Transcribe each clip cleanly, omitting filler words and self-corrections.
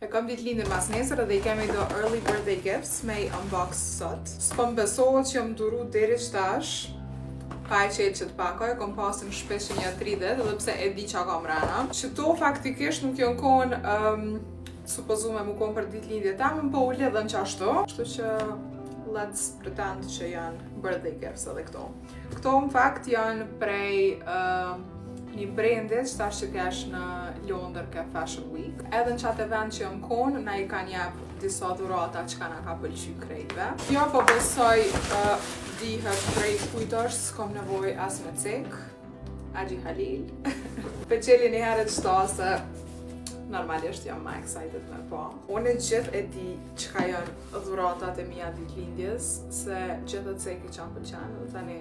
E kam ditëlindjen mas nesër dhe I kemi do early birthday gifts me I unbox sot. S'po më besohet që jam duru deri tash. Pa e qelë që t'pakoj, kom pasën shpesh një 30 edhe pse e di qa kam rana. Që to faktikisht nuk jon konë supozume mu konë për ditëlindje tamën, po u lidhen qashtu. Kështu që let's pretend që janë birthday gifts edhe këto. Këto në fakt janë prej një brandit që tash që kesh në Londër ke Fashion Week. Edhe në qatë event që jam konë, na I kanë jep disa dhurata që ka na ka pëlqy krejtve. Jo po besoj dihet prej kujtosh, s'kom nevoj as me cek, Agji Halil. Pe qeli një herët qëta se normalisht jam ma excited me po. Unë gjithë e di qka janë dhuratat e mija ditëlindjes, se gjithë të ceki që më pëlqen, dhe tani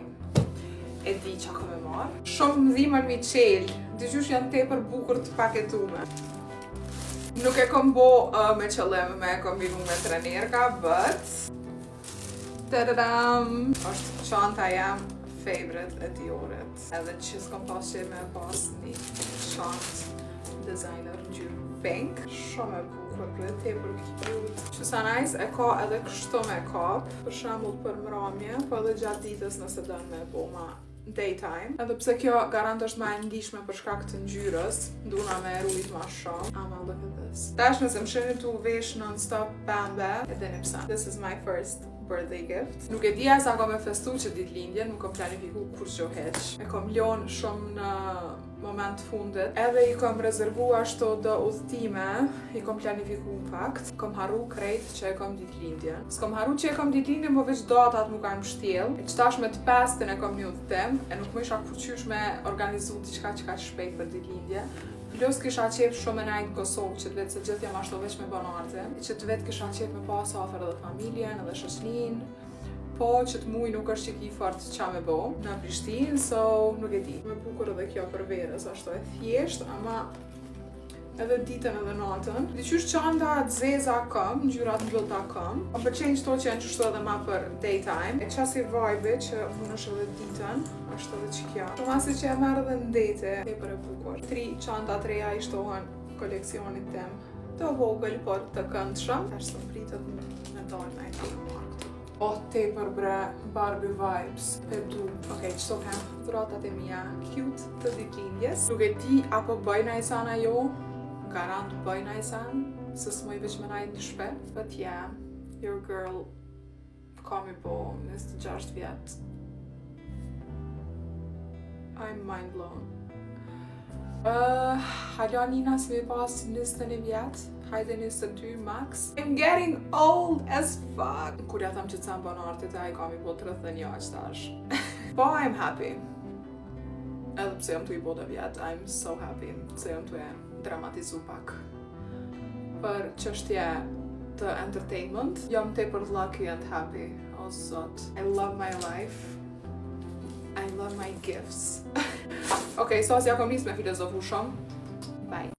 e di qa kom e marë. Shumë më dhimën mi qelë, dëgjush janë tepër bukur të paketume. Nuk e kom bo me qëllim me kombinu me trenerka, but tadadam! Është çanta jam favorite e Diorit. Edhe që s'kom pas që me pas një çantë designer ngjyrë pink. Shumë e bukur, për tepër cute. Që sa nice, e ka edhe kështu me kap, për shembull për mramje, po edhe gjatë ditës nëse don me bo ma daytime. Edhe pse kjo garant është ma e ndihshme për shkak të ngjyrës, nduna me rujt ma shumë. Ama look at this. Tash nëse më shihni tu vesh non-stop bambe, e dini pse. This is my first birthday gift. Nuk e dija sa kom e festu që ditëlindjen, nuk kom planifiku kur që heq. E kom lon shumë në moment fundit. Edhe I kom rezervu ashtu do udhëtime, I kom planifiku në fakt. Kom harru krejt që e kom ditëlindjen. S'kom harru që e kom ditëlindjen, po veç datat mu kanë mështjel. E qëtash me të pestin e kom një udhëtim, e nuk më isha përqysh me organizu diçka që ka shpejt për ditëlindje. Plus kisha qef shumë e najtë në Kosovë që të vetë se gjithë jam ashtu veç me banarte. Që të vetë kisha qef me pas afer edhe familjen, edhe shoqnin. Po që të muj nuk është që ki fort qa me bo në Prishtinë, so nuk e di. Me bukur edhe kjo për verës, ashtu e thjesht, ama edhe ditën edhe natën. Diqysh çanta zeza kam, ngjyrat mbyllta kam. Më pëlqejnë qëto që janë qështu edhe ma për daytime. E qasi vibe që mund është edhe ditën, është edhe që kja. Shumë asi që e merë edhe në dete, tepër e bukur. 3 çanta të reja I shtohen koleksionit tem të vogël, por të këndshëm. Tash së pritet me dalë me e marë këtu. O, tepër bre, Barbie vibes, e du. Okej, qëto kam dhuratat e mija cute të ditëlindjes. Nuk e di apo bëjna I sana jo, garant bëjna I san, se s'moj veç me najt një shpet. But yeah, your girl ka mi bo 26 vjet. I'm mind blown. Hala Nina s'me pas 21 vjet, hajde 22 max. I'm getting old as fuck. Kur ja tham që të sam banartit e I ka mi bo 31 qëtash. Po I'm happy. Edhe pse jam të I boda vjet, I'm so happy se jam të e dramatizu pak. Për çështje të entertainment, jam tepër lucky and happy. O zot, I love my life. I love my gifts. Okej, so as ja kom nis me filozofu shumë. Bye.